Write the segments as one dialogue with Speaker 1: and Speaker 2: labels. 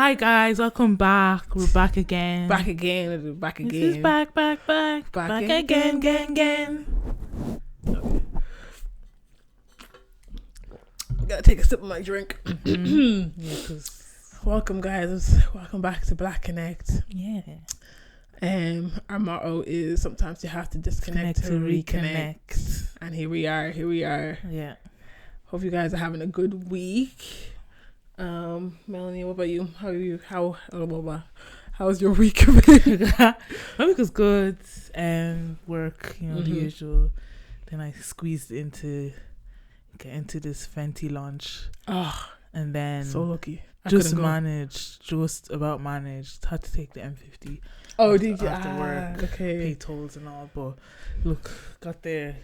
Speaker 1: Hi guys, welcome back. We're back again.
Speaker 2: Back again.
Speaker 1: This is back again.
Speaker 2: Okay. Gotta take a sip of my drink.
Speaker 1: Yeah, cause
Speaker 2: Welcome guys. Welcome back to Black Connect.
Speaker 1: yeah,
Speaker 2: Our motto is sometimes you have to disconnect to reconnect. And here we are.
Speaker 1: Yeah.
Speaker 2: Hope you guys are having a good week. Melanie, what about you? How are you? How's your week been?
Speaker 1: My week was good. Work, the usual. Then I squeezed get into this Fenty launch.
Speaker 2: Oh,
Speaker 1: And then
Speaker 2: so lucky. I
Speaker 1: just about managed. Had to take the M50.
Speaker 2: Oh, did you?
Speaker 1: After work,
Speaker 2: okay.
Speaker 1: pay tolls and all, but look, got there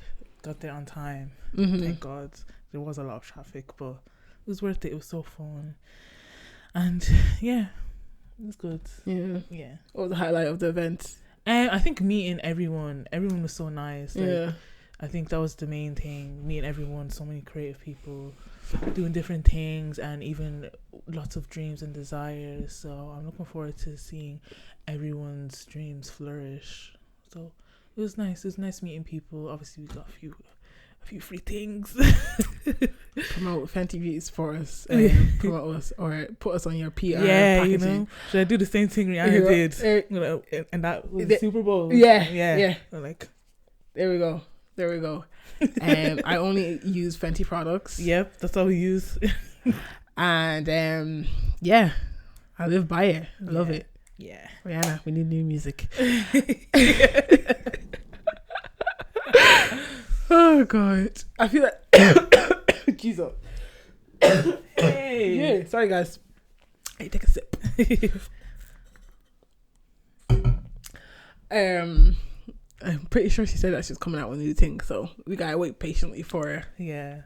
Speaker 1: on time.
Speaker 2: Mm-hmm.
Speaker 1: Thank God. There was a lot of traffic, but it was worth it. It was so fun, and yeah, it was good.
Speaker 2: Yeah. What was the highlight of the event?
Speaker 1: I think meeting everyone was so nice.
Speaker 2: Yeah.
Speaker 1: I think that was the main thing. Meeting everyone, so many creative people doing different things, and even lots of dreams and desires. So I'm looking forward to seeing everyone's dreams flourish. So it was nice. It was nice meeting people. Obviously, we got a few free things.
Speaker 2: Promote Fenty Beauties for us. Promote us or put us on your PR packaging.
Speaker 1: Should I do the same thing Rihanna did? And that was the Super Bowl.
Speaker 2: Yeah.
Speaker 1: So like,
Speaker 2: there we go. I only use Fenty products.
Speaker 1: Yep, that's all we use.
Speaker 2: And I live by it. I love it.
Speaker 1: Yeah.
Speaker 2: Rihanna, we need new music. Oh God, I feel like Jesus.
Speaker 1: Hey.
Speaker 2: Yeah, sorry guys. Hey, take a sip. I'm pretty sure she said that she's coming out with new things, so we gotta wait patiently for her.
Speaker 1: Yeah.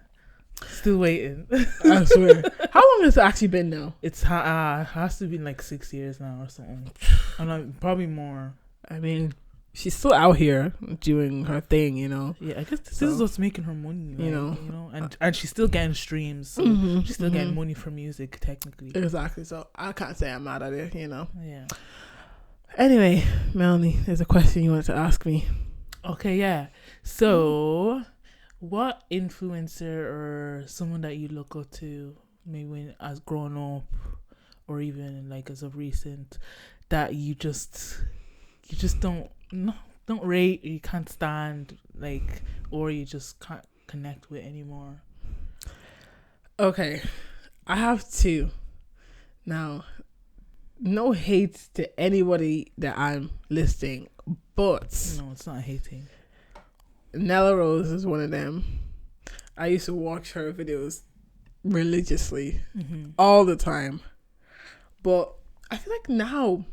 Speaker 1: Still waiting.
Speaker 2: I swear. How long has it actually been now?
Speaker 1: It's has to be like 6 years now or something. I'm like probably more.
Speaker 2: I mean, she's still out here doing her thing,
Speaker 1: Yeah, I guess this is what's making her money, and she's still getting streams, so she's still getting money from music technically.
Speaker 2: Exactly. So I can't say I'm mad at it,
Speaker 1: Yeah.
Speaker 2: Anyway, Melanie, there's a question you wanted to ask me.
Speaker 1: Okay, yeah. So, what influencer or someone that you look up to, maybe when as grown up, or even like as of recent, that you just don't rate, or you can't stand, like, or you just can't connect with anymore?
Speaker 2: Okay, I have two. Now, no hate to anybody that I'm listing, but
Speaker 1: no, it's not hating.
Speaker 2: Nella Rosa is one of them. I used to watch her videos religiously all the time, but I feel like now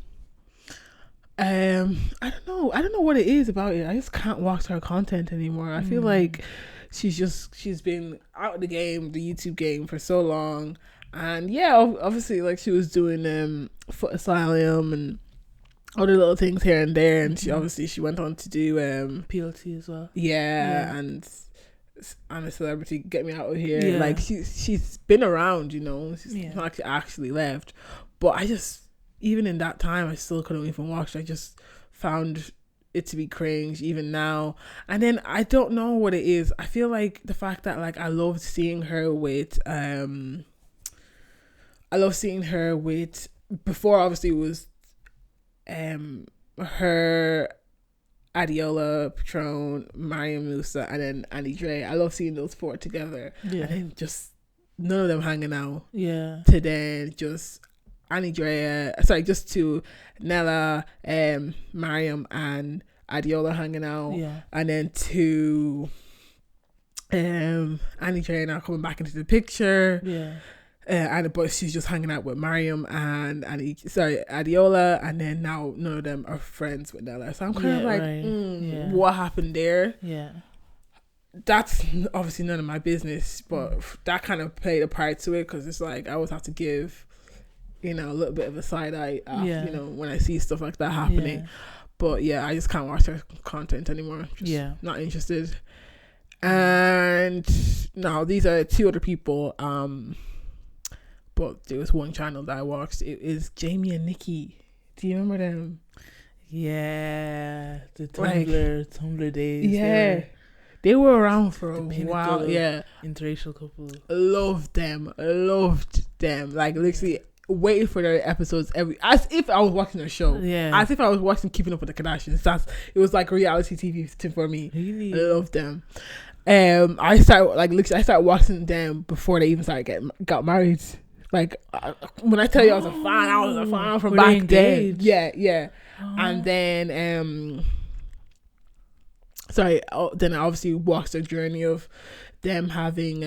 Speaker 2: I don't know what it is about it. I just can't watch her content anymore. I feel like she's been out of the YouTube game for so long. And yeah, obviously, like, she was doing Foot Asylum and other little things here and there, and she went on to do
Speaker 1: PLT as well.
Speaker 2: Yeah, and I'm a Celebrity, Get Me Out of Here. Yeah. Like, she's been around, she's not actually left. But I just, even in that time, I still couldn't even watch. I just found it to be cringe even now. And then I don't know what it is. I feel like the fact that, like, I loved seeing her with before, obviously, it was her, Adiola, Patron, Mariam Musa, and then Annie Dre. I love seeing those four together. Yeah. And then just none of them hanging out.
Speaker 1: Yeah.
Speaker 2: To then just Annie Dre, just to Nella, Mariam, and Adiola hanging out. Yeah. And then to Annie Dre now coming back into the picture.
Speaker 1: Yeah.
Speaker 2: But she's just hanging out with Mariam and Adiola, and then now none of them are friends with Nella. So I'm kind of like, what happened there?
Speaker 1: Yeah,
Speaker 2: that's obviously none of my business, but that kind of played a part to it, because it's like I always have to give, a little bit of a side eye, when I see stuff like that happening. Yeah. But yeah, I just can't watch her content anymore. Just not interested. And now these are two other people. but there was one channel that I watched. It is Jamie and Nikki. Do you remember them?
Speaker 1: Yeah, the Tumblr days.
Speaker 2: Yeah, they were around for a while. Yeah,
Speaker 1: interracial couple.
Speaker 2: Loved them. Like literally waiting for their episodes as if I was watching a show.
Speaker 1: Yeah,
Speaker 2: as if I was watching Keeping Up with the Kardashians. It was like reality TV for me.
Speaker 1: Really,
Speaker 2: I loved them. I started watching them before they even got married. Like when I tell you I was a fan from back then. Yeah. Oh. And then then I obviously watched the journey of them having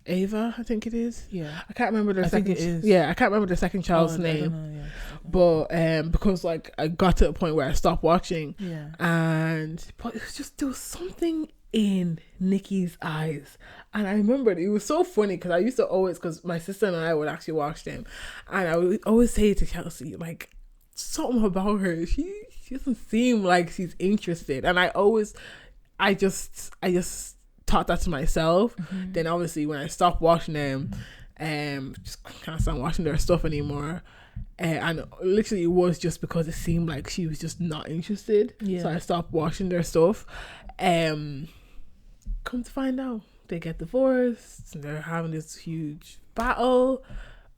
Speaker 2: Ava, I think it is.
Speaker 1: Yeah,
Speaker 2: I can't remember their second. Yeah, I can't remember the second child's name. But because like I got to a point where I stopped watching.
Speaker 1: Yeah.
Speaker 2: But it was just, there was something in Nikki's eyes, and I remembered it was so funny because I used to always, because my sister and I would actually watch them, and I would always say to Kelsey, like, something about her, she doesn't seem like she's interested, and I just taught that to myself. Mm-hmm. Then obviously when I stopped watching them, just can't start watching their stuff anymore, and literally it was just because it seemed like she was just not interested. Yeah. So I stopped watching their stuff. Come to find out, they get divorced and they're having this huge battle.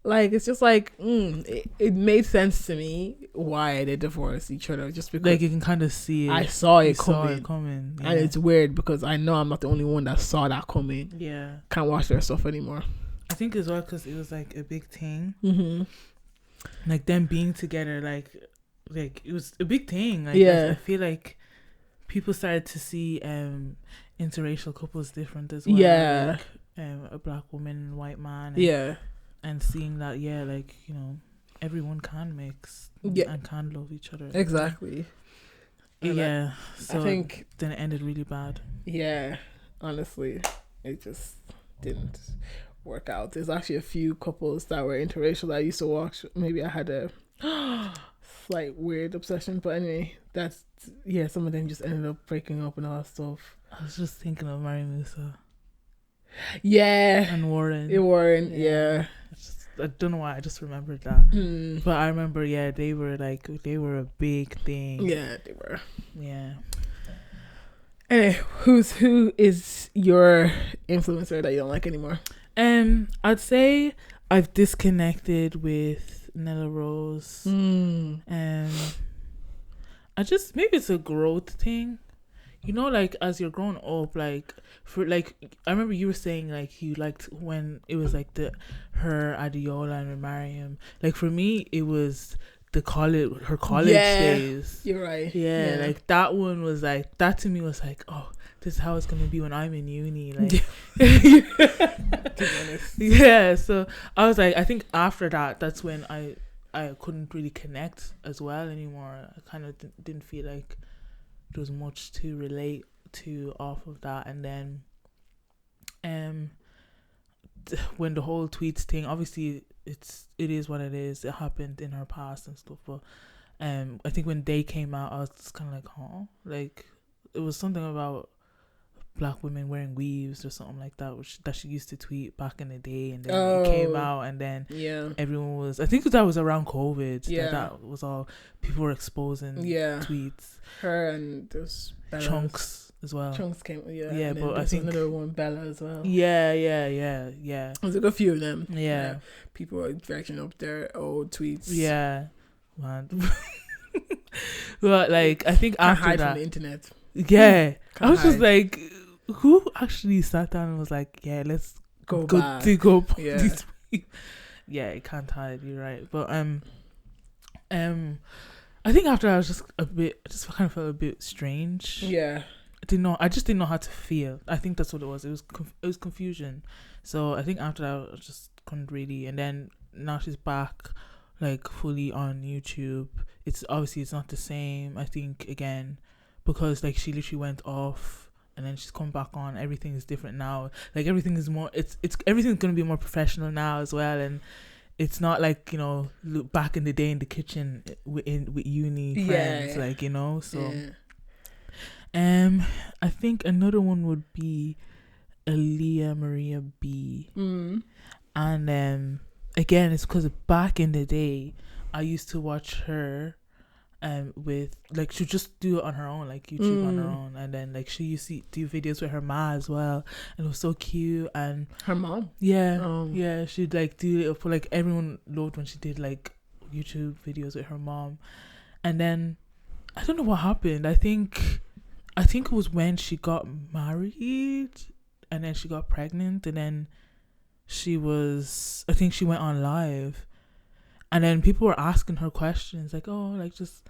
Speaker 2: Like, it's just like it made sense to me why they divorced each other, just because
Speaker 1: like you can kind of see it.
Speaker 2: I saw it coming.
Speaker 1: Yeah.
Speaker 2: And it's weird because I know I'm not the only one that saw that coming.
Speaker 1: Yeah,
Speaker 2: can't watch their stuff anymore.
Speaker 1: I think as well because it was like a big thing.
Speaker 2: Mm-hmm.
Speaker 1: Like them being together, like it was a big thing. Like,
Speaker 2: yeah,
Speaker 1: I feel like people started to see interracial couples different as well.
Speaker 2: Yeah,
Speaker 1: like, a black woman and a white man. And seeing that, like, you know, everyone can mix and can love each other.
Speaker 2: Exactly.
Speaker 1: Yeah. So
Speaker 2: I think
Speaker 1: then it ended really bad.
Speaker 2: Yeah, honestly, it just didn't work out. There's actually a few couples that were interracial that I used to watch. Maybe I had a slight weird obsession, but anyway, some of them just ended up breaking up and all that stuff.
Speaker 1: I was just thinking of Mary Musa.
Speaker 2: Yeah.
Speaker 1: And Warren.
Speaker 2: Yeah.
Speaker 1: I don't know why, I just remembered that. But I remember, they were a big thing.
Speaker 2: Yeah, they were.
Speaker 1: Yeah.
Speaker 2: Anyway, who is your influencer that you don't like anymore?
Speaker 1: I'd say I've disconnected with Nella Rosa. I just, maybe it's a growth thing. You know, like, as you're growing up, like, I remember you were saying, like, you liked when it was, like, her Adiola and Mariam. Like, for me, it was her college days.
Speaker 2: You're right.
Speaker 1: Yeah, like, that one was, like, that to me was, like, oh, this is how it's going to be when I'm in uni. Like, yeah, so I was, like, I think after that, that's when I couldn't really connect as well anymore. I kind of didn't feel like there was much to relate to off of that. And then when the whole tweets thing, obviously it is what it is, it happened in her past and stuff, but I think when they came out, I was just kind of like, like, it was something about black women wearing weaves or something like that, that she used to tweet back in the day, and then it came out, and then everyone was, I think that was around COVID, that was all, people were exposing tweets. Her and those Chunks as well.
Speaker 2: Chunks came,
Speaker 1: but I think
Speaker 2: another one, Bella, as well.
Speaker 1: Yeah.
Speaker 2: There's like a few of them.
Speaker 1: Yeah.
Speaker 2: People are dredging up their old tweets.
Speaker 1: Yeah, man. But like, I think
Speaker 2: Can't
Speaker 1: after
Speaker 2: hide
Speaker 1: that,
Speaker 2: from the internet.
Speaker 1: Yeah, I was just like, who actually sat down and was like, let's go dig up this week. Yeah, it can't hide. You're right, but I think after I was just kind of felt a bit strange.
Speaker 2: Yeah,
Speaker 1: I just didn't know how to feel. I think that's what it was. It was confusion. So I think after that, I just couldn't really. And then now she's back, like, fully on YouTube. It's obviously it's not the same. I think, again, because like she literally went off and then she's come back on. Everything is different now. Like, everything is more. It's everything's gonna be more professional now as well. And it's not like, you know, back in the day in the kitchen with uni friends, like, you know. So, I think another one would be Aaliyah Maria B. And again, it's because back in the day I used to watch her with like she'd just do it on her own, like YouTube on her own, and then like she used to do videos with her ma as well, and it was so cute. And
Speaker 2: her mom,
Speaker 1: yeah, she'd like do it for like everyone loved when she did like YouTube videos with her mom. And then I don't know what happened. I think it was when she got married and then she got pregnant, and then I think she went on live. And then people were asking her questions like, oh, like just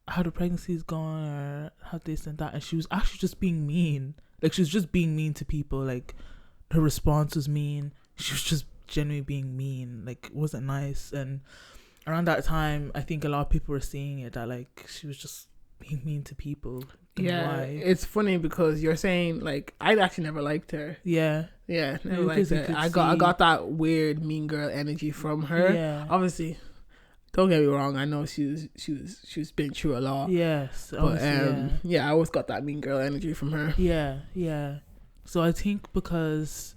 Speaker 1: how the pregnancy's gone or how this and that. And she was actually just being mean. Like she was just being mean to people. Like her response was mean. She was just genuinely being mean. Like it wasn't nice. And around that time, I think a lot of people were seeing it that like she was just being mean to people.
Speaker 2: Yeah, it's funny because you're saying like I actually never liked her.
Speaker 1: Yeah,
Speaker 2: never liked her. I got that weird mean girl energy from her. Yeah, obviously, don't get me wrong. I know she was been through a lot.
Speaker 1: Yes,
Speaker 2: but I always got that mean girl energy from her.
Speaker 1: Yeah. So I think because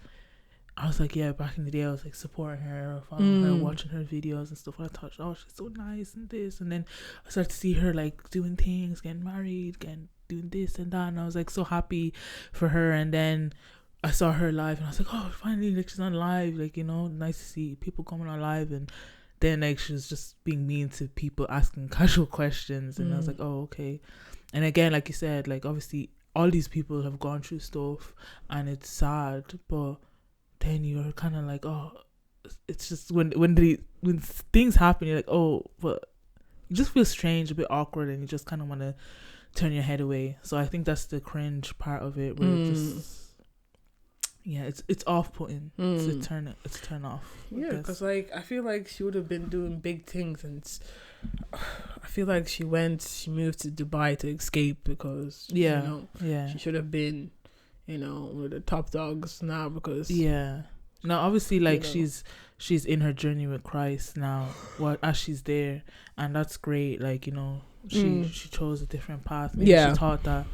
Speaker 1: I was like, back in the day I was like supporting her, following her, watching her videos and stuff. And I thought, oh, she's so nice and this. And then I started to see her like doing things, getting married, doing this and that. And I was like so happy for her. And then I saw her live and I was like, oh, finally, like she's on live. Like, you know, nice to see people coming on live. And then like she was just being mean to people, asking casual questions. And I was like, oh, okay. And again, like you said, like obviously all these people have gone through stuff and it's sad, but then you're kind of like, oh, it's just when things happen, you're like, oh, but you just feel strange, a bit awkward, and you just kind of want to turn your head away. So I think that's the cringe part of it, where it just, it's off-putting. It's a turn off.
Speaker 2: Yeah, because like I feel like she would have been doing big things, and I feel like she moved to Dubai to escape because she should have been, you know, one of the top dogs now because now obviously like she's in her journey with Christ now, as she's there, and that's great. Like, you know, she chose a different path. Maybe she thought that,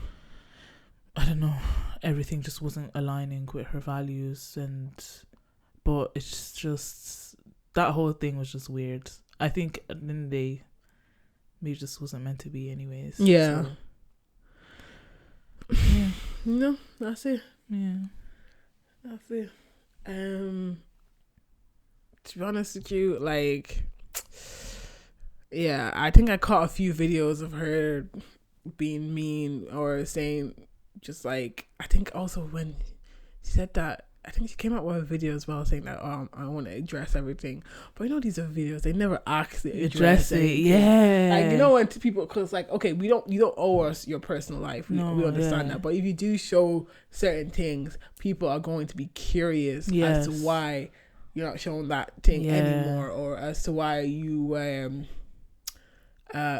Speaker 2: I don't know, everything just wasn't aligning with her values, but it's just that whole thing was just weird. I think at the end of the day, maybe it just wasn't meant to be anyways. So. No, that's it. That's it. To be honest with you, like, I think I caught a few videos of her being mean or saying just like, I think also when she said that, I think she came out with a video as well saying that I want to address everything, but you know, these are videos, they never actually address it. Like, you know, when people, because like, okay, you don't owe us your personal life, we understand that, but if you do show certain things, people are going to be curious as to why you're not showing that thing anymore, or as to why you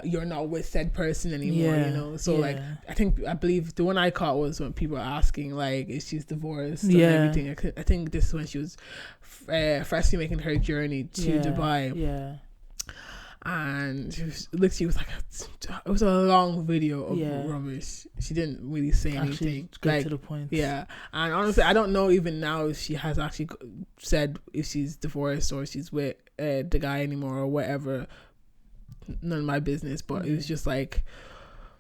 Speaker 2: you're not with said person anymore, you know. So like, I believe the one I caught was when people were asking like, is she's divorced and everything. I think this is when she was freshly making her journey to Dubai, and she was like, it was a long video of rubbish. She didn't really say anything,
Speaker 1: get to the point.
Speaker 2: And honestly, I don't know even now if she has actually said if she's divorced or she's with the guy anymore or whatever. None of my business, but it was just like,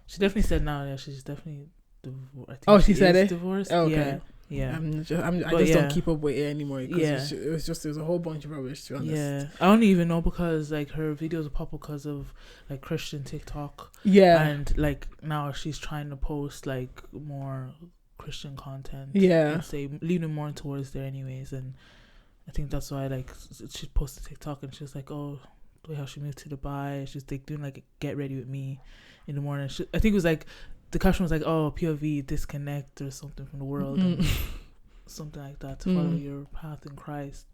Speaker 1: she definitely said now. Yeah, she's definitely divorced.
Speaker 2: Oh, she said it.
Speaker 1: Divorced.
Speaker 2: Oh, okay.
Speaker 1: Yeah.
Speaker 2: I just don't keep up with it anymore. Because it was a whole bunch of rubbish, to be honest.
Speaker 1: Yeah, I don't even know, because like her videos are pop because of like Christian TikTok.
Speaker 2: Yeah,
Speaker 1: and like now she's trying to post like more Christian content.
Speaker 2: Yeah,
Speaker 1: and say leaning more towards there, anyways. And I think that's why like she posted TikTok and she's like, oh, the way how she moved to Dubai, she's like doing like a get ready with me in the morning. I think it was like, the caption was like, oh, POV, disconnect or something from the world, and something like that, to follow your path in Christ.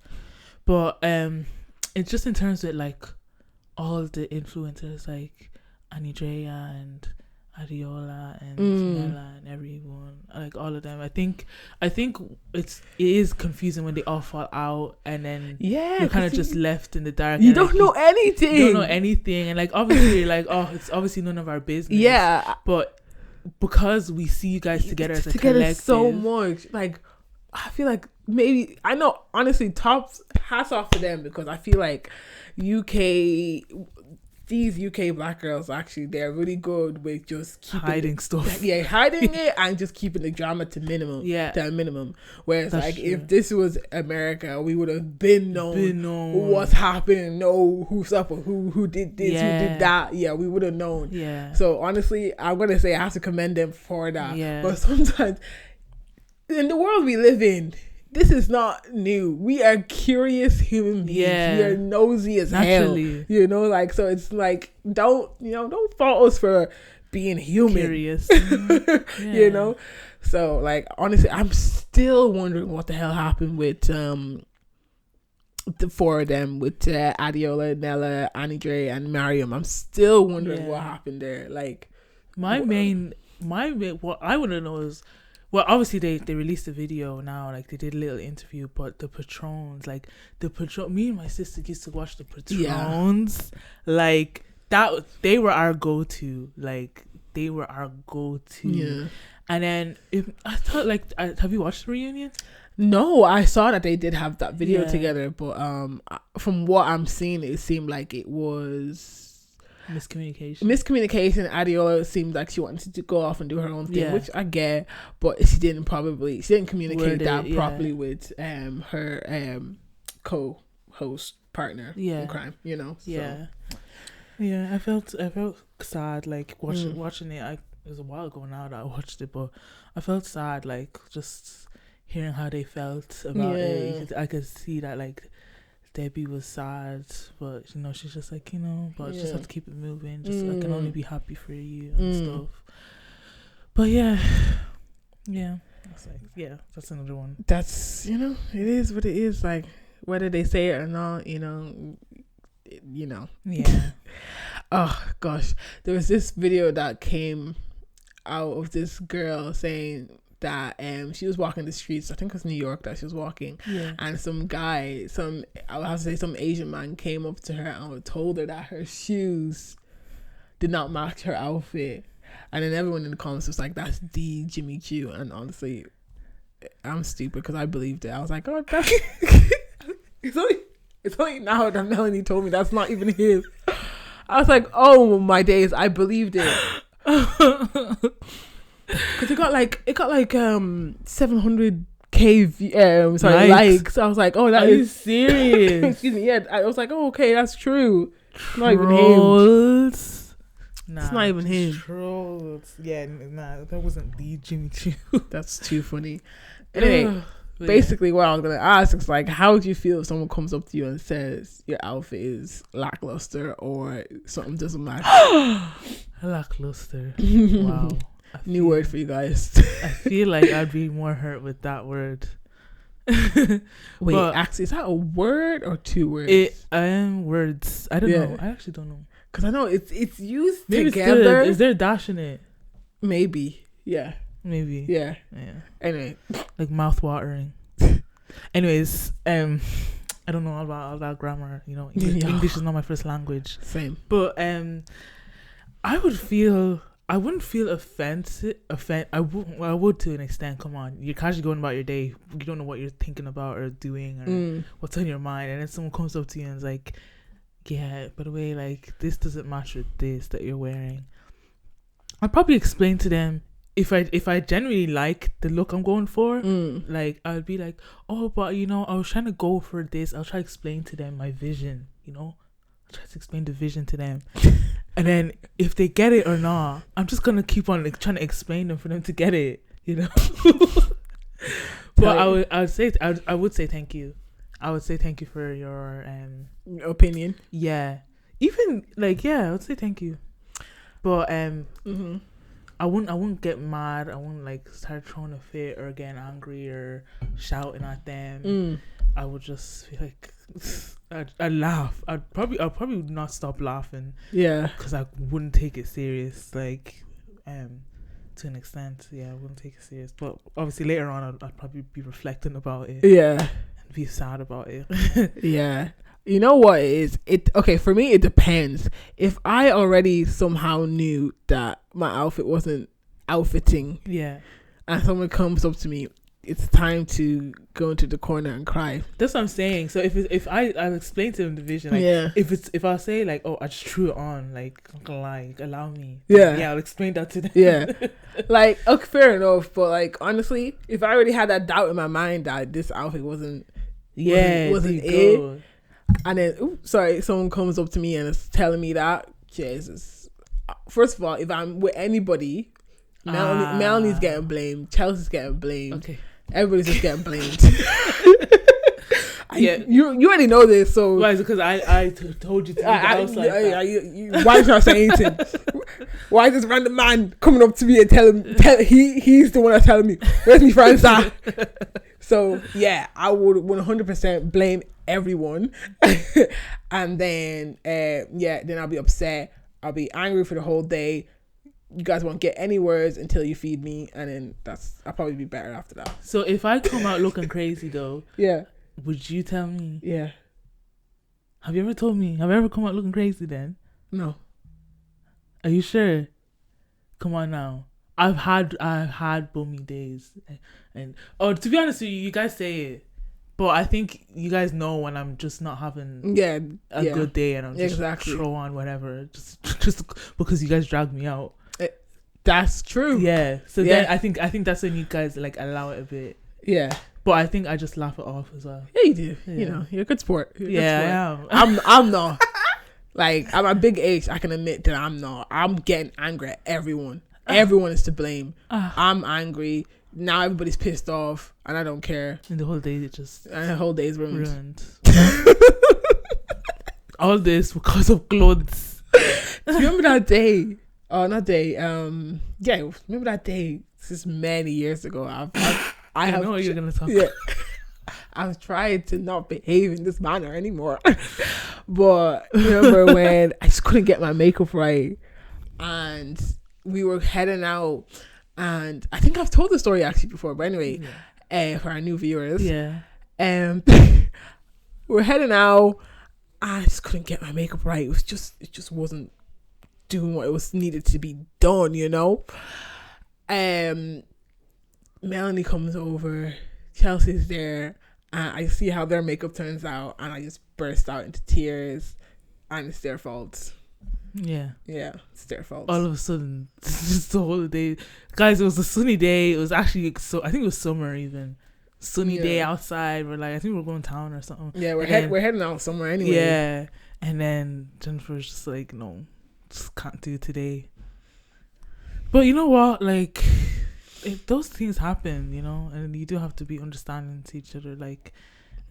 Speaker 1: But it's just in terms of like all the influencers like Anidrea and Adiola and Nella and everyone, like all of them. I think it is confusing when they all fall out, and then you're kind of just left in the dark.
Speaker 2: You don't know anything.
Speaker 1: You don't know anything, and like obviously, like, oh, it's obviously none of our business.
Speaker 2: Yeah,
Speaker 1: but because we see you guys together as a collective,
Speaker 2: so much, like I feel like maybe, I know, honestly, hats off to them, because I feel like these UK black girls, actually, they're really good with just keeping
Speaker 1: hiding stuff.
Speaker 2: Yeah, hiding it and just keeping the drama to minimum. Yeah, to a minimum. Whereas, that's like, true. If this was America, we would have been known what's happening, know who's up, or who did this, who did that. Yeah, we would have known. Yeah. So honestly, I'm gonna say I have to commend them for that. Yeah. But sometimes in the world we live in, this is not new. We are curious human beings. Yeah. We are nosy as naturally. Hell. You know, like, so it's like, don't fault us for being human. Curious. You know? So, like, honestly, I'm still wondering what the hell happened with the four of them, with Adiola, Nella, Annie Dre, and Mariam. I'm still wondering what happened there. Like,
Speaker 1: what I want to know is, well, obviously they released a video now, like they did a little interview, but the Patrons, like me and my sister used to watch the Patrons, like that, they were our go-to, yeah. And then I thought, like, have you watched the reunion?
Speaker 2: No, I saw that they did have that video together, but from what I'm seeing, it seemed like it was miscommunication. Adiola seemed like she wanted to go off and do her own thing, which I get, but she didn't communicate that properly with her co-host partner in crime, you know. So.
Speaker 1: Yeah, I felt sad, like watching it. It was a while ago now that I watched it, but I felt sad, like just hearing how they felt about it. I could see that, like, Debbie was sad, but you know, she's just like, you know, but just have to keep it moving. Just I can only be happy for you and stuff. But yeah, that's like, that's another one.
Speaker 2: That's, you know, it is what it is. Like, whether they say it or not, you know. Yeah. Oh gosh, there was this video that came out of this girl saying that she was walking the streets, I think it was New York that she was walking, and some Asian man came up to her and told her that her shoes did not match her outfit, and then everyone in the comments was like, that's the Jimmy Choo. And honestly, I'm stupid because I believed it. I was like, oh, that's it's only now that Melanie told me that's not even him. I was like, oh my days, I believed it. Because it got like 700k likes. I was like, oh, that is serious. Excuse me. Yeah, I was like, oh, okay, that's true. It's not even him. Nah, it's not even him.
Speaker 1: Trolls. Yeah, nah, that wasn't the Jimmy Choo.
Speaker 2: That's too funny. Anyway, basically what I was gonna ask is, like, how do you feel if someone comes up to you and says your outfit is lackluster or something doesn't match?
Speaker 1: Lackluster. Wow.
Speaker 2: New word for you guys.
Speaker 1: I feel like I'd be more hurt with that word.
Speaker 2: Wait, actually, is that a word or two words?
Speaker 1: Words. I don't know. I actually don't know.
Speaker 2: Because I know it's used maybe together.
Speaker 1: Is there a dash in it?
Speaker 2: Maybe. Yeah.
Speaker 1: Maybe.
Speaker 2: Yeah.
Speaker 1: Anyway, like mouth watering. Anyways, I don't know all that grammar. You know, English is not my first language.
Speaker 2: Same.
Speaker 1: But I wouldn't feel offended. I would to an extent. Come on, you're casually going about your day. You don't know what you're thinking about or doing or what's on your mind, and then someone comes up to you and is like, "Yeah, by the way, like, this doesn't match with this that you're wearing." I'd probably explain to them if I genuinely like the look I'm going for. Like, I'd be like, "Oh, but you know, I was trying to go for this." I'll try to explain to them my vision. You know, I'll try to explain the vision to them. And then if they get it or not, I'm just gonna keep on, like, trying to explain them for them to get it, you know. But I would say thank you. I would say thank you for your
Speaker 2: opinion.
Speaker 1: Yeah. Even like, I would say thank you. But I wouldn't get mad. I wouldn't like start throwing a fit or getting angry or shouting at them. I would just feel like I'd laugh. I'd probably not stop laughing. Yeah, because I wouldn't take it serious. Like, to an extent, I wouldn't take it serious. But obviously later on, I'd probably be reflecting about it. Yeah, and be sad about it.
Speaker 2: Yeah. You know what it is? Okay, for me, it depends. If I already somehow knew that my outfit wasn't outfitting, and someone comes up to me, it's time to go into the corner and cry.
Speaker 1: That's what I'm saying. So if I'll explain to him the vision. Like, if I say like, oh, I just threw it on, like, I'm gonna lie, like, allow me. Yeah, I'll explain that to them.
Speaker 2: Yeah, like, okay, fair enough. But like, honestly, if I already had that doubt in my mind that this outfit wasn't it, and then someone comes up to me and is telling me that, Jesus. First of all, if I'm with anybody, Melanie's getting blamed, Chelsea's getting blamed. Okay. Everybody's just getting blamed. You already know this, so
Speaker 1: why is it? Because I told you to
Speaker 2: why did you say anything? Why is this random man coming up to me and he's the one that's telling me where's my friends at? So yeah, I would 100% blame everyone, and then then I'll be upset. I'll be angry for the whole day. You guys won't get any words until you feed me, and then I'll probably be better after that.
Speaker 1: So if I come out looking crazy though, would you tell me?
Speaker 2: Yeah.
Speaker 1: Have you ever told me? Have I ever come out looking crazy then?
Speaker 2: No.
Speaker 1: Are you sure? Come on now. I've had bummy days, and to be honest with you, you guys say it, but I think you guys know when I'm just not having a good day, and I'm just throw on whatever, just because you guys drag me out.
Speaker 2: That's true.
Speaker 1: Yeah. So then I think that's when you guys like allow it a bit.
Speaker 2: Yeah.
Speaker 1: But I think I just laugh it off as well.
Speaker 2: Yeah, you do. Yeah. You know, you're a good sport.
Speaker 1: I am.
Speaker 2: I'm not. Like, I'm a big age. I can admit that I'm not. I'm getting angry at everyone. Everyone is to blame. I'm angry. Now everybody's pissed off, and I don't care.
Speaker 1: And the whole day
Speaker 2: is ruined.
Speaker 1: All this because of clothes.
Speaker 2: Do you remember that day? Oh, not day. Remember that day? This is many years ago. I
Speaker 1: know what you're gonna talk.
Speaker 2: Yeah, I've tried to not behave in this manner anymore. But remember when I just couldn't get my makeup right, and we were heading out, and I think I've told the story actually before. But anyway, for our new viewers, we're heading out. I just couldn't get my makeup right. It just wasn't doing what it was needed to be done, you know. Melanie comes over, Chelsea's there, and I see how their makeup turns out, and I just burst out into tears, and it's their fault. Yeah, it's their fault.
Speaker 1: All of a sudden, just the whole day, guys. It was a sunny day. It was actually I think it was summer even. Sunny day outside. We're like, I think we're going town or something.
Speaker 2: Yeah, we're heading out somewhere anyway.
Speaker 1: Yeah, and then Jennifer's just like, no, just can't do it today. But you know what? Like, those things happen, you know, and you do have to be understanding to each other. Like,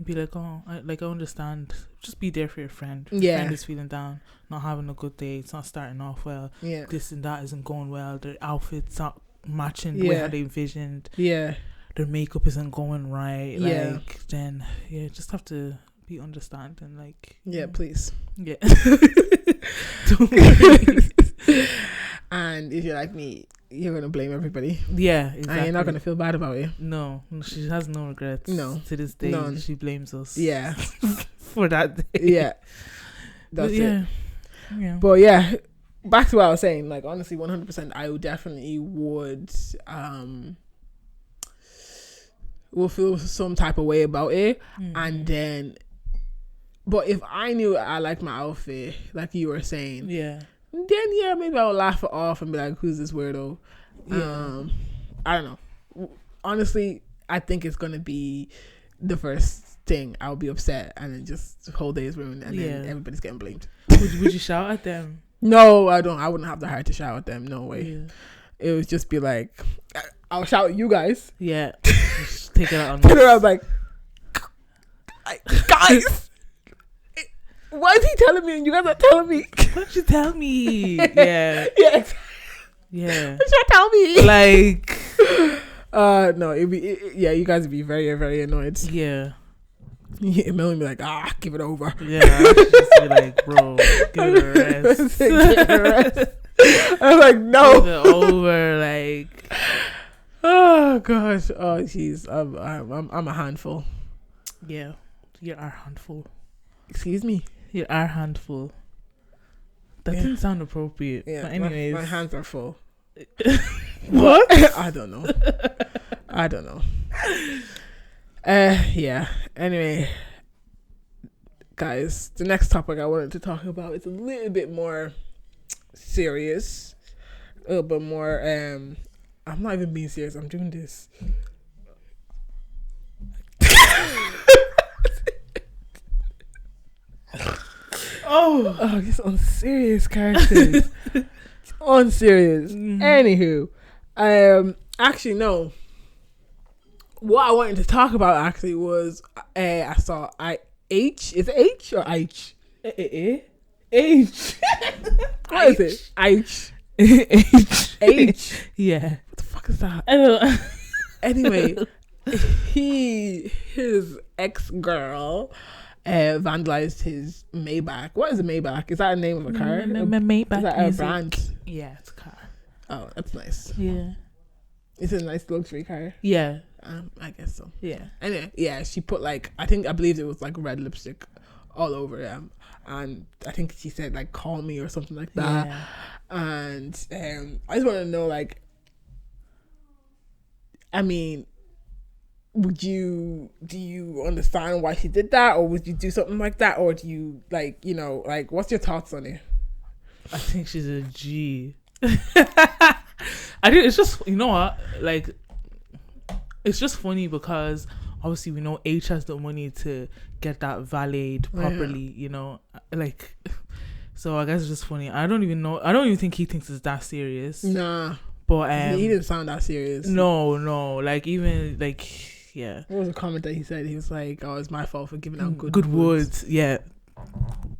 Speaker 1: be like, oh, I understand. Just be there for your friend. Your friend is feeling down, not having a good day. It's not starting off well. Yeah. This and that isn't going well. Their outfits not matching the way how they envisioned. Yeah. Their makeup isn't going right. Like, then, just have to be understanding. Like,
Speaker 2: please.
Speaker 1: Yeah. Don't worry.
Speaker 2: And if you're like me, you're going to blame everybody.
Speaker 1: Yeah, exactly.
Speaker 2: And you're not going to feel bad about it.
Speaker 1: No, she has no regrets. No. To this day, none. She blames us.
Speaker 2: Yeah.
Speaker 1: For that day.
Speaker 2: Yeah. That's it. Yeah. But yeah, back to what I was saying. Like, honestly, 100%, I definitely would will feel some type of way about it. Mm-hmm. And then, but if I knew I liked my outfit, like you were saying, then maybe I'll laugh it off and be like, who's this weirdo? I don't know. Honestly, I think it's gonna be the first thing. I'll be upset, and then just the whole day is ruined, and then everybody's getting blamed.
Speaker 1: Would you shout at them?
Speaker 2: No, I don't. I wouldn't have the heart to shout at them. No way. It would just be like, I'll shout at you guys.
Speaker 1: Yeah. Just take it out on
Speaker 2: me. I was like, guys, why is he telling me and you guys are telling me?
Speaker 1: Why don't you tell me? Yeah.
Speaker 2: Yeah.
Speaker 1: Yeah.
Speaker 2: Why don't you tell me?
Speaker 1: Like,
Speaker 2: no, you guys would be very, very annoyed.
Speaker 1: Yeah.
Speaker 2: Melanie be like, give it over.
Speaker 1: Yeah, I should just be like, bro, give it a rest.
Speaker 2: I was like, no.
Speaker 1: Give it over, like.
Speaker 2: Oh gosh. Oh jeez. I'm a handful.
Speaker 1: Yeah, you're our handful.
Speaker 2: Excuse me.
Speaker 1: You're our handful. That didn't sound appropriate. Yeah. But anyways,
Speaker 2: my hands are full.
Speaker 1: What?
Speaker 2: I don't know. Yeah. Anyway, guys, the next topic I wanted to talk about is a little bit more serious, a little bit more. I'm not even being serious. I'm doing this. Oh, it's unserious characters. It's unserious. Anywho, actually no. What I wanted to talk about actually was I saw H. Is it H or H?
Speaker 1: H.
Speaker 2: What is it? H.
Speaker 1: H. Yeah.
Speaker 2: What the fuck is that?
Speaker 1: I don't know.
Speaker 2: Anyway, his ex-girl vandalized his Maybach. What is a Maybach? Is that a name of a car?
Speaker 1: Maybach.
Speaker 2: Is that a brand?
Speaker 1: Yeah, it's a car.
Speaker 2: Oh, that's nice.
Speaker 1: Yeah.
Speaker 2: It's a nice luxury car.
Speaker 1: Yeah.
Speaker 2: I guess so.
Speaker 1: Yeah.
Speaker 2: Anyway, yeah, she put like I believe it was like red lipstick all over them, and I think she said like "call me" or something like that.
Speaker 1: Yeah.
Speaker 2: And I just want to know, like, I mean, do you understand why she did that, or would you do something like that, or do you like what's your thoughts on it?
Speaker 1: I think she's a G. I think it's just what like. It's just funny because obviously we know H has the money to get that valeted properly, like, so I guess it's just funny. I don't even think he thinks it's that serious.
Speaker 2: Nah.
Speaker 1: But
Speaker 2: he didn't sound that serious.
Speaker 1: No, like even like yeah.
Speaker 2: What was the comment that he said? He was like, "Oh, it's my fault for giving out
Speaker 1: good words." Yeah.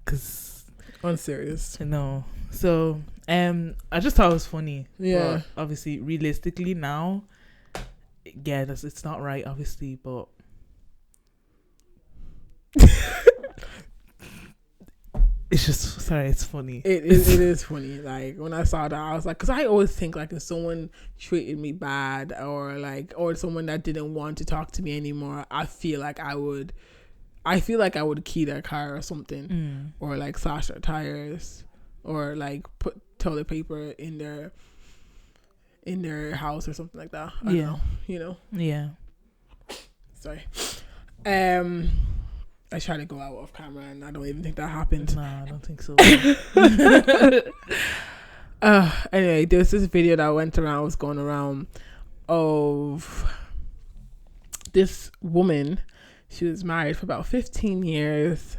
Speaker 1: Cause
Speaker 2: unserious.
Speaker 1: No. So I just thought it was funny.
Speaker 2: Yeah.
Speaker 1: But obviously realistically now, yeah, it's not right, obviously, but it's just it's funny.
Speaker 2: It is funny. Like when I saw that, I was like, because I always think like if someone treated me bad or someone that didn't want to talk to me anymore, I feel like I would key their car or something, or like slash their tires, or like put toilet paper in their house or something like that. I don't know,
Speaker 1: Yeah.
Speaker 2: Sorry. I tried to go out of camera and I don't even think that happened.
Speaker 1: No, I don't think so.
Speaker 2: Anyway, there was this video that was going around of this woman. She was married for about 15 years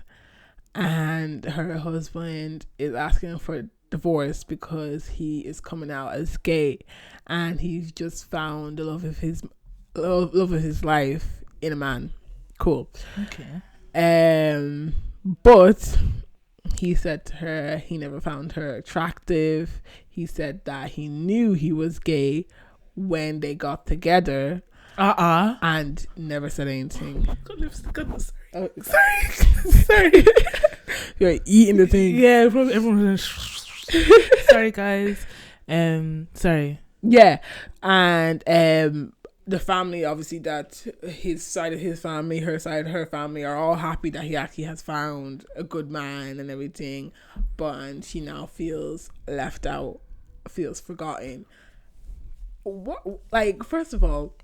Speaker 2: and her husband is asking for divorce because he is coming out as gay, and he's just found the love of his life in a man. Cool.
Speaker 1: Okay.
Speaker 2: But he said to her he never found her attractive. He said that he knew he was gay when they got together. And never said anything.
Speaker 1: Goodness.
Speaker 2: Oh, sorry. You're eating the thing.
Speaker 1: Yeah, everyone. Sorry, guys. Sorry.
Speaker 2: Yeah, and the family, obviously, that his side of his family, her side of her family, are all happy that he actually has found a good man and everything, but she now feels left out, feels forgotten. What? Like, first of all,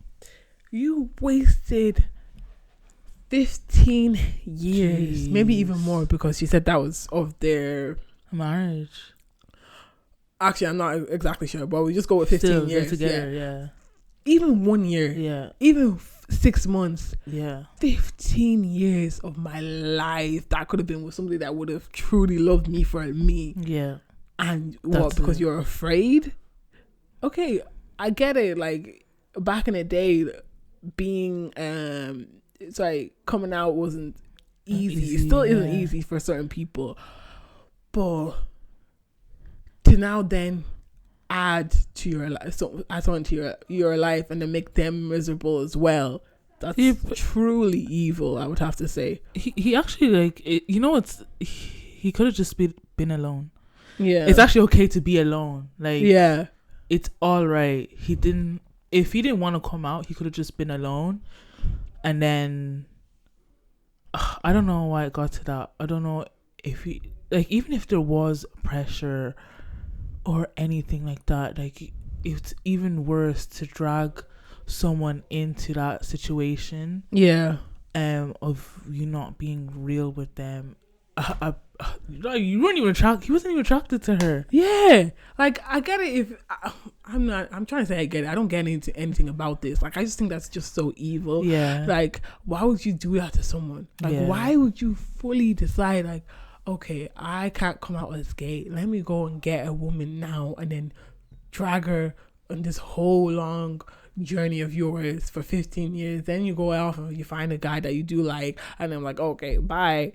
Speaker 2: you wasted 15 years, maybe even more, because she said that was of their
Speaker 1: marriage.
Speaker 2: Actually, I'm not exactly sure, but we just go with 15 years
Speaker 1: together. Yeah.
Speaker 2: Even 1 year.
Speaker 1: Yeah.
Speaker 2: Even 6 months.
Speaker 1: Yeah.
Speaker 2: 15 years of my life that could have been with somebody that would have truly loved me for me.
Speaker 1: Yeah.
Speaker 2: And what? Because you're afraid? Okay, I get it. Like back in the day, being coming out wasn't easy. It still isn't easy for certain people, but to now then add to your life, add on to your life, and then make them miserable as well. That's truly evil, I would have to say.
Speaker 1: He actually he could have just been alone.
Speaker 2: Yeah,
Speaker 1: it's actually okay to be alone. Like,
Speaker 2: yeah,
Speaker 1: it's all right. If he didn't want to come out, he could have just been alone. And then I don't know why it got to that. I don't know if even if there was pressure or anything like that, like it's even worse to drag someone into that situation.
Speaker 2: Yeah.
Speaker 1: Of you not being real with them. You weren't even attracted. He wasn't even attracted to her.
Speaker 2: Yeah, like I get it. If I'm trying to say I get it. I don't get into anything about this. Like I just think that's just so evil.
Speaker 1: Yeah.
Speaker 2: Like why would you do that to someone? Like why would you fully decide like, okay, I can't come out as gay. Let me go and get a woman now and then drag her on this whole long journey of yours for 15 years. Then you go off and you find a guy that you do like, and I'm like, okay, bye.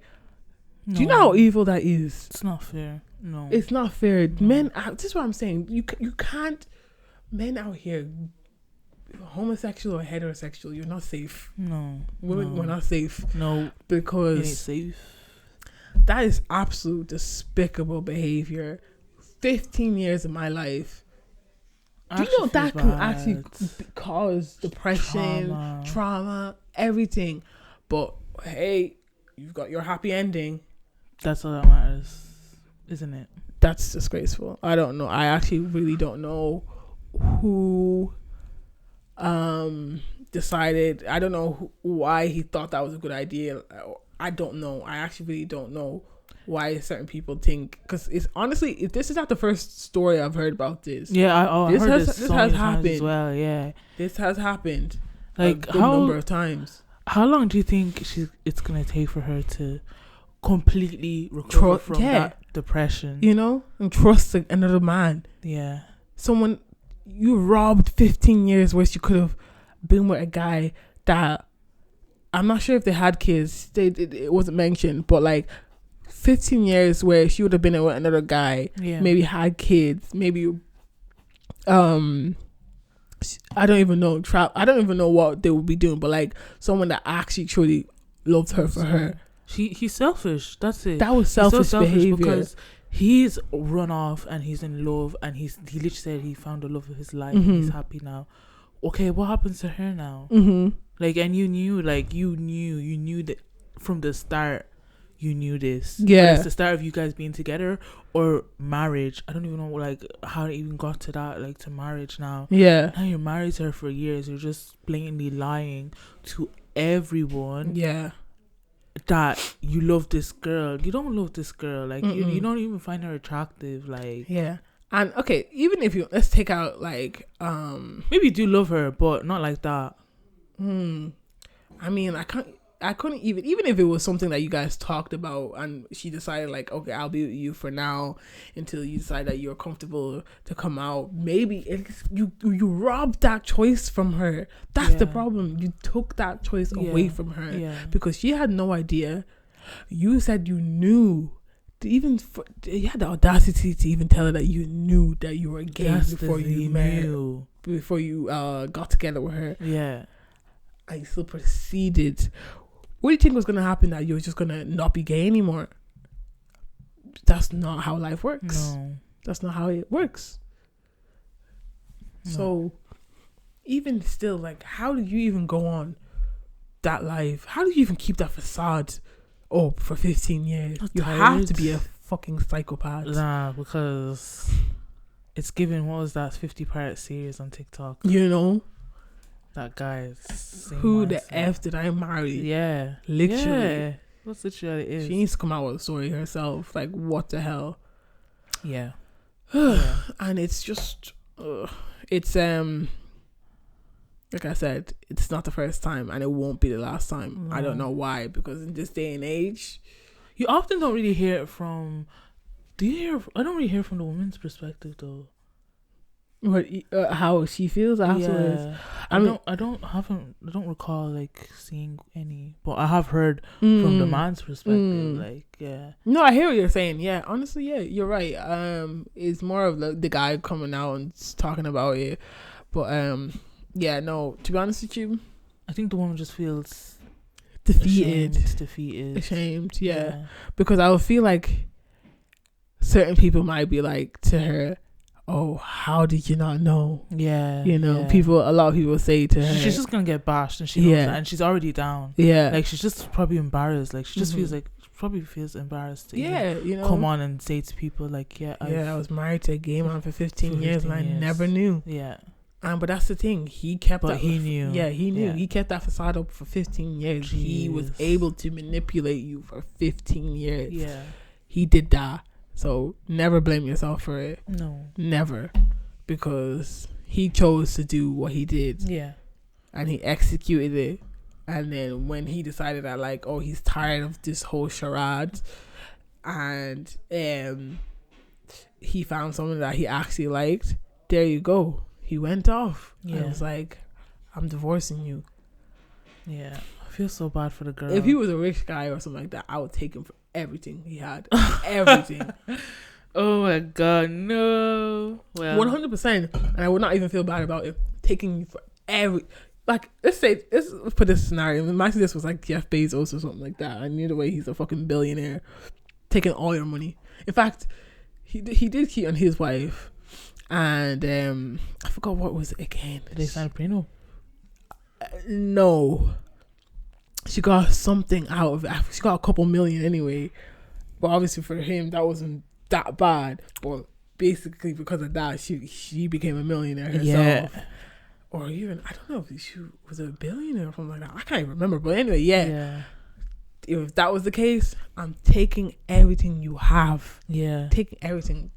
Speaker 2: No. Do you know how evil that is?
Speaker 1: It's not fair. No,
Speaker 2: it's not fair. No. Men, this is what I'm saying. You can't. Men out here, homosexual or heterosexual, you're not safe.
Speaker 1: No,
Speaker 2: women, we're not safe.
Speaker 1: No,
Speaker 2: because
Speaker 1: it ain't safe.
Speaker 2: That is absolute despicable behavior. 15 years of my life. Do you know that can actually cause depression, trauma, everything? But hey, you've got your happy ending. That's all that matters, isn't it? That's disgraceful. I don't know. I actually really don't know who decided. I don't know why he thought that was a good idea. I don't know. I actually really don't know why certain people think, because it's honestly, this is not the first story I've heard about this. Yeah, this has happened as well. Yeah, this has happened like a good number of times.
Speaker 1: How long do you think it's gonna take for her to completely recover from that depression?
Speaker 2: You know, and trust another man. Yeah, someone you robbed 15 years where she could have been with a guy that I'm not sure if they had kids. It wasn't mentioned, but like 15 years where she would have been with another guy, maybe had kids, maybe I don't even know I don't even know what they would be doing, but like someone that actually truly loved her for her.
Speaker 1: He's selfish. That's it.
Speaker 2: That was selfish behavior
Speaker 1: because he's run off and he's in love and he literally said he found the love of his life and he's happy now. Okay, what happens to her now? Like, and you knew that from the start. You knew this. Yeah, it's the start of you guys being together or marriage. I don't even know like how it even got to that, like to marriage now. Yeah, now you're married to her for years. You're just blatantly lying to everyone. Yeah, that you love this girl. You don't love this girl. Like you don't even find her attractive. Like
Speaker 2: and okay, even if let's take out like
Speaker 1: maybe you do love her, but not like that.
Speaker 2: I mean, I couldn't even if it was something that you guys talked about and she decided like, okay, I'll be with you for now until you decide that you're comfortable to come out. Maybe you robbed that choice from her. That's the problem. You took that choice away from her because she had no idea. You said you knew. You had the audacity to even tell her that you knew that you were gay before you met, before you got together with her. Yeah. I still proceeded. What do you think was going to happen, that you were just going to not be gay anymore? That's not how life works. No. That's not how it works. No. So, even still, like, how do you even go on that life? How do you even keep that facade up for 15 years? You have to be a fucking psychopath.
Speaker 1: Nah, because it's given, what was that 50-part series on TikTok?
Speaker 2: You know?
Speaker 1: That guy is
Speaker 2: who the F did I marry? Yeah, literally.
Speaker 1: Yeah. That's literally it is.
Speaker 2: She needs to come out with a story herself. Like, what the hell?
Speaker 1: Yeah.
Speaker 2: And it's just, it's like I said, it's not the first time, and it won't be the last time. No. I don't know why, because in this day and age,
Speaker 1: you often don't really hear it from. Do you hear? I don't really hear from the woman's perspective though.
Speaker 2: What how she feels afterwards?
Speaker 1: Yeah. I don't recall like seeing any, but I have heard from the man's perspective. Like, yeah.
Speaker 2: No, I hear what you're saying. Yeah, honestly, yeah, you're right. It's more of the guy coming out and talking about it, but yeah, no. To be honest with you,
Speaker 1: I think the woman just feels
Speaker 2: defeated, ashamed. Yeah, because I would feel like certain people might be like to her, oh, how did you not know? Yeah, you know, a lot of people say to her,
Speaker 1: she's just gonna get bashed, and she knows that, and she's already down. Yeah, like she's just probably embarrassed. Like she just feels like embarrassed to
Speaker 2: you know,
Speaker 1: come on and say to people like, I
Speaker 2: was married to a gay man for 15 years and I never knew. Yeah, But that's the thing. He kept
Speaker 1: But
Speaker 2: that.
Speaker 1: he knew.
Speaker 2: Yeah, he knew.
Speaker 1: Yeah.
Speaker 2: He kept that facade up for 15 years.
Speaker 1: Jeez.
Speaker 2: He was able to manipulate you for 15 years.
Speaker 1: Yeah.
Speaker 2: He did that. So never blame yourself for it.
Speaker 1: No.
Speaker 2: Never. Because he chose to do what he did.
Speaker 1: Yeah.
Speaker 2: And he executed it. And then when he decided that, like, oh, he's tired of this whole charade, and he found someone that he actually liked, there you go. He went off. Yeah. And was like, I'm divorcing you.
Speaker 1: Yeah. I feel so bad for the girl.
Speaker 2: If he was a rich guy or something like that, I would take him for everything he had. Everything.
Speaker 1: Oh my God, no. Well,
Speaker 2: 100%. And I would not even feel bad about it. Taking you for like, let's put this scenario. Imagine this was like Jeff Bezos or something like that. And either way, he's a fucking billionaire, taking all your money. In fact, he did cheat on his wife, and I forgot what was it again.
Speaker 1: Did they sign a prenup?
Speaker 2: No, she got something out of it. She got a couple million anyway. But obviously for him, that wasn't that bad. But basically because of that, she became a millionaire herself.
Speaker 1: Yeah.
Speaker 2: Or even, I don't know if she was a billionaire or something like that. I can't even remember. But anyway, yeah. If that was the case, I'm taking everything you have. Yeah. Taking everything.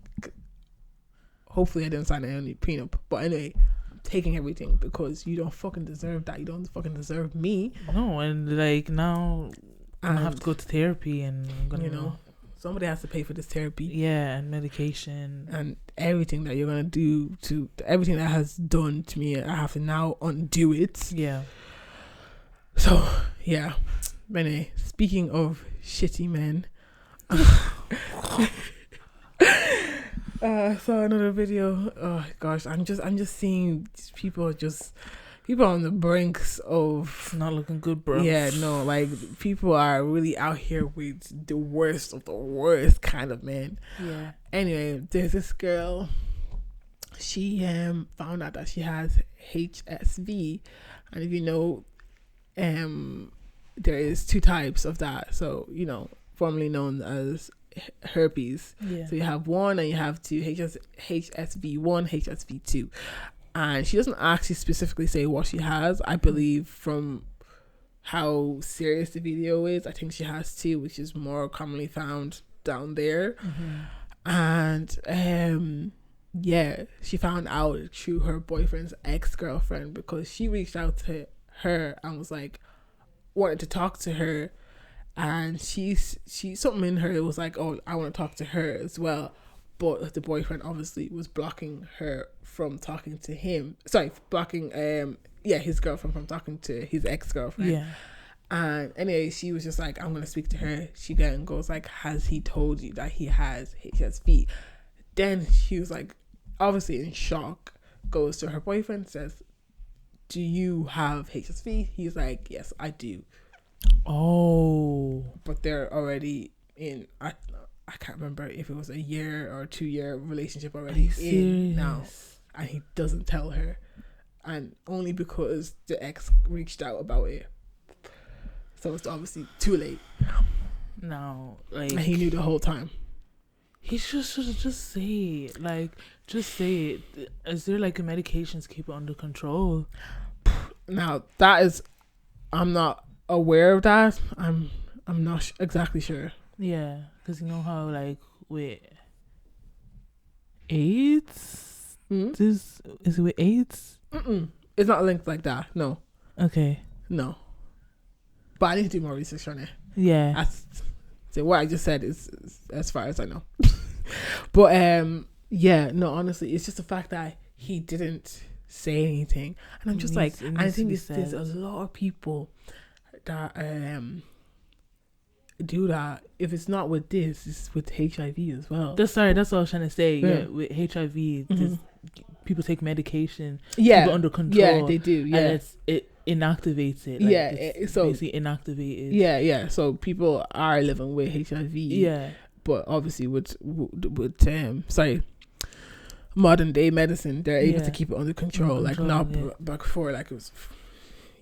Speaker 2: Hopefully I didn't sign any prenup. But anyway, I'm taking everything because you don't fucking deserve that. You don't fucking deserve me.
Speaker 1: No, and like now I have to go to therapy, and I'm gonna,
Speaker 2: you know, somebody has to pay for this therapy.
Speaker 1: Yeah, and medication. And
Speaker 2: everything that you're going to do to everything that has done to me, I have to now undo it. Yeah. So, yeah. But anyway, speaking of shitty men, I saw another video. Oh gosh, I'm just seeing people on the brinks of
Speaker 1: not looking good, bro.
Speaker 2: Yeah, no, like people are really out here with the worst of the worst kind of men. Yeah. Anyway, there's this girl. She found out that she has HSV, and if you know, there is 2 types of that. So you know, formerly known as herpes. Yeah. So you have 1 and you have 2. HSV1, HSV2. And she doesn't actually specifically say what she has. I believe from how serious the video is, I think she has 2, which is more commonly found down there. Mm-hmm. And yeah, she found out through her boyfriend's ex-girlfriend, because she reached out to her and was like, wanted to talk to her, and she something in her was like, oh, I want to talk to her as well. But the boyfriend obviously was blocking her from talking to him. Sorry, blocking his girlfriend from talking to his ex-girlfriend. Yeah. And anyway, she was just like, I'm gonna speak to her. She then goes like, has he told you that he has HSV? Then she was like, obviously in shock, goes to her boyfriend, says, do you have HSV? He's like, yes, I do. Oh. But they're already in, I can't remember if it was a year or 2-year relationship already in now. And he doesn't tell her. And only because the ex reached out about it. So it's obviously too late.
Speaker 1: No, like,
Speaker 2: and he knew the whole time.
Speaker 1: He should just say it. Like, just say it. Is there like a medication to keep it under control?
Speaker 2: Now that is, I'm not aware of that. I'm not exactly sure.
Speaker 1: Yeah, because you know how like with AIDS, is it with AIDS?
Speaker 2: It's not linked like that. No. Okay. No. But I need to do more research on it. Yeah. So what I just said is as far as I know. But yeah, no, honestly, it's just the fact that he didn't say anything, and I'm just like, I think there's a lot of people that do that. If it's not with this, it's with HIV as well.
Speaker 1: That's what I was trying to say. Yeah, with HIV, people take medication. Yeah, people under control.
Speaker 2: Yeah, they do. Yeah,
Speaker 1: and it inactivates it. Like,
Speaker 2: yeah, so
Speaker 1: basically inactivated.
Speaker 2: Yeah. So people are living with HIV. Yeah, but obviously with modern day medicine, they're able to keep it under control. Like not back before, like it was.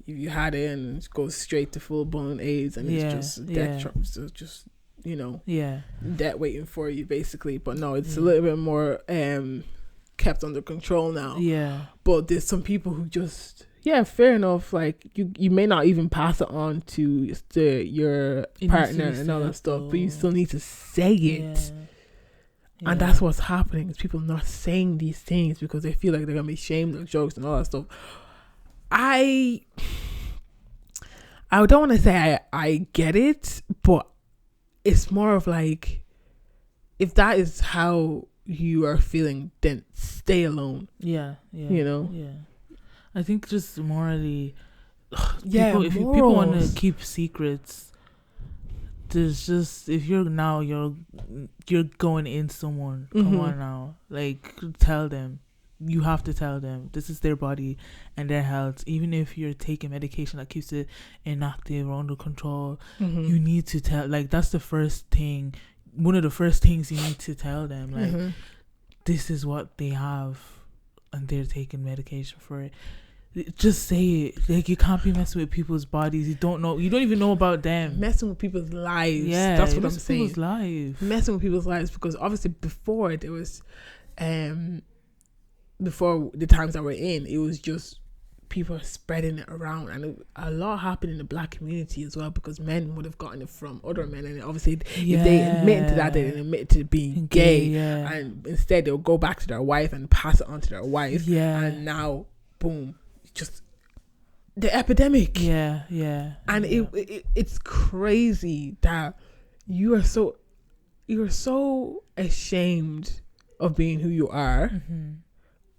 Speaker 2: If you had it and it goes straight to full blown AIDS, and it's just death traps, so just death waiting for you basically. But no, it's a little bit more kept under control now.
Speaker 1: Yeah.
Speaker 2: But there's some people who just, fair enough. Like you may not even pass it on to your partner and all that stuff, but you still need to say it. Yeah. And that's what's happening, is people not saying these things because they feel like they're gonna be shamed of jokes and all that stuff. I don't want to say I get it, but it's more of like, if that is how you are feeling, then stay alone.
Speaker 1: Yeah.
Speaker 2: You know?
Speaker 1: Yeah. I think just morally, if people want to keep secrets, there's just, if you're going in someone, come on now, like, tell them. You have to tell them this is their body and their health. Even if you're taking medication that keeps it inactive or under control, you need to tell. Like, that's the first thing. One of the first things you need to tell them. Like, this is what they have, and they're taking medication for it. Just say it. Like, you can't be messing with people's bodies. You don't even know about them.
Speaker 2: Messing with people's lives.
Speaker 1: Yeah,
Speaker 2: that's what I'm saying.
Speaker 1: People's lives.
Speaker 2: Messing with people's lives, because obviously before there was, before the times that we're in, it was just people spreading it around, and a lot happened in the black community as well, because men would have gotten it from other men, and obviously if they admit to that, they didn't admit to being gay, and instead they'll go back to their wife and pass it on to their wife, and now boom, just the epidemic. And it's crazy that you're so ashamed of being who you are,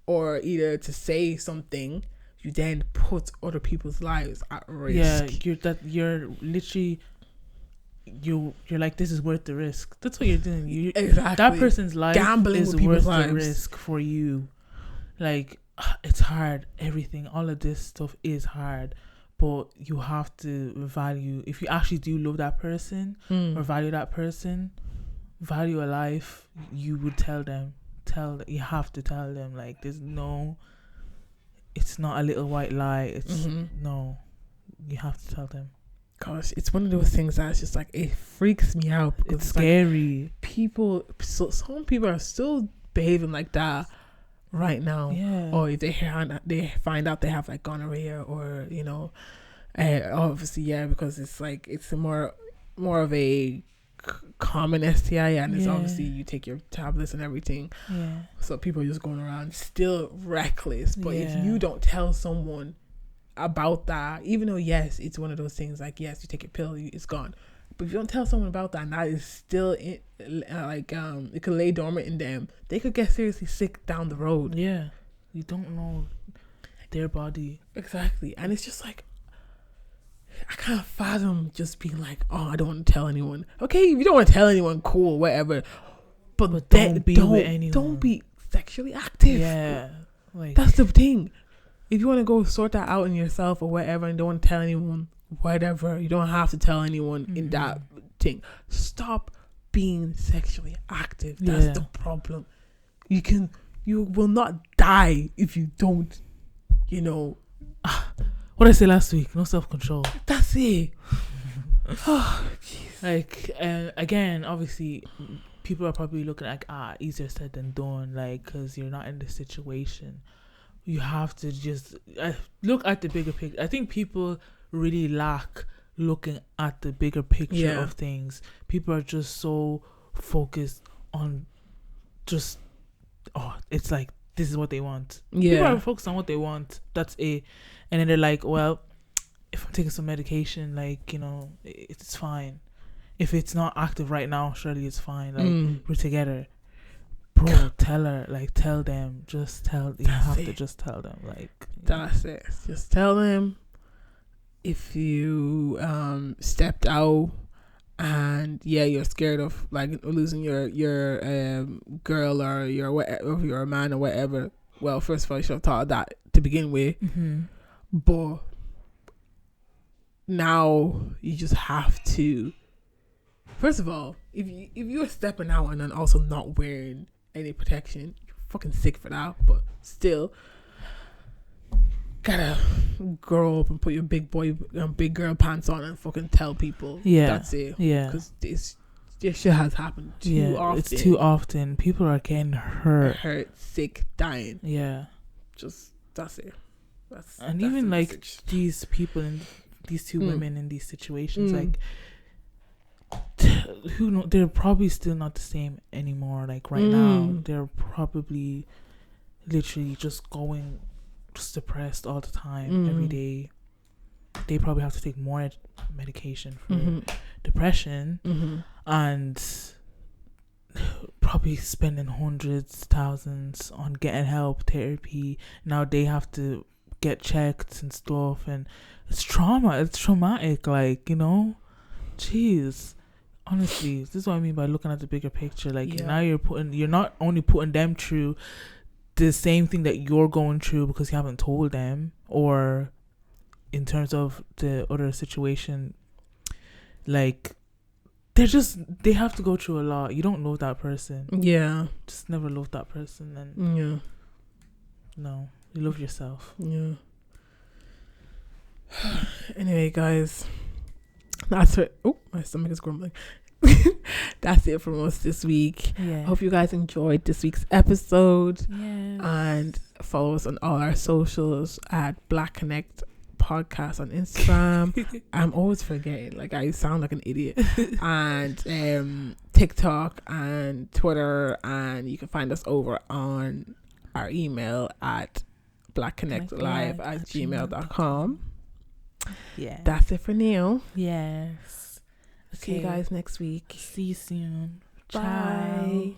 Speaker 2: or either to say something, you then put other people's lives at risk.
Speaker 1: You're literally you're like, this is worth the risk. That's what you're doing.
Speaker 2: Exactly.
Speaker 1: That person's life
Speaker 2: gambling
Speaker 1: is worth the risk for you. Like, it's hard. Everything, all of this stuff is hard, but you have to value. If you actually do love that person or value that person, value a life, you would tell them. You have to tell them. Like, there's no, it's not a little white lie. It's no, you have to tell them.
Speaker 2: Gosh, it's one of those things that's just like, it freaks me out.
Speaker 1: It's scary.
Speaker 2: Like, some people are still behaving like that right now. Or if they find out they have like gonorrhea, or obviously because it's like, it's more of a common STI, and it's obviously you take your tablets and everything, so people are just going around still reckless. But if you don't tell someone about that, even though yes, it's one of those things, like, yes, you take your pill, it's gone, but if you don't tell someone about that, and that is still it could lay dormant in them, they could get seriously sick down the road. You don't know their body. Exactly. And it's just like, I can't fathom just being like, oh, I don't want to tell anyone. Okay, if you don't want to tell anyone, cool, whatever. But don't be sexually active. Like, that's the thing. If you want to go sort that out in yourself or whatever, and don't want to tell anyone, whatever, you don't have to tell anyone in that thing. Stop being sexually active. That's the problem. You will not die if you don't,
Speaker 1: what did I say last week? No self-control.
Speaker 2: That's it. Oh, jeez.
Speaker 1: Like, again, obviously, people are probably looking like, easier said than done, like, because you're not in the situation. You have to just look at the bigger picture. I think people really lack looking at the bigger picture of things. People are just so focused on just, it's like, this is what they want. People are focused on what they want. That's it. And then they're like, well, if I'm taking some medication, like, it's fine. If it's not active right now, surely it's fine. Like, we're together. Bro, tell her. Like, tell them. Just tell. You have to just tell them. Like,
Speaker 2: that's it. Just tell them. If you stepped out and you're scared of like losing your girl or your man or whatever. Well, first of all, you should have thought of that to begin with. But now you just have to. First of all, if you're stepping out and then also not wearing any protection, you're fucking sick for that. But still, gotta grow up and put your big girl pants on and fucking tell people. That's it.
Speaker 1: Yeah.
Speaker 2: Because this shit has happened too often.
Speaker 1: It's too often. People are getting hurt,
Speaker 2: sick, dying.
Speaker 1: Yeah,
Speaker 2: just that's it. That's
Speaker 1: even like message. These people and these two women in these situations, like who know, they're probably still not the same anymore. Like right now, they're probably literally just going just depressed all the time, every day. They probably have to take more medication for depression, and probably spending hundreds, thousands on getting help, therapy. Now they have to get checked and stuff, and it's traumatic, like, you know. Jeez, honestly, this is what I mean by looking at the bigger picture. Like, now you're not only putting them through the same thing that you're going through because you haven't told them, or in terms of the other situation, like they have to go through a lot. You don't love that person.
Speaker 2: Yeah,
Speaker 1: just never love that person. And no, you love yourself.
Speaker 2: Yeah. Anyway, guys, that's it. Oh, my stomach is grumbling. That's it from us this week. Hope you guys enjoyed this week's episode. And follow us on all our socials at Black Connect Podcast on Instagram. I'm always forgetting, like I sound like an idiot. And TikTok and Twitter, and you can find us over on our email at blackconnectlive@gmail.com.
Speaker 1: Yeah,
Speaker 2: that's it for now.
Speaker 1: Yes.
Speaker 2: See you guys next week.
Speaker 1: See you soon.
Speaker 2: Bye.
Speaker 1: Ciao.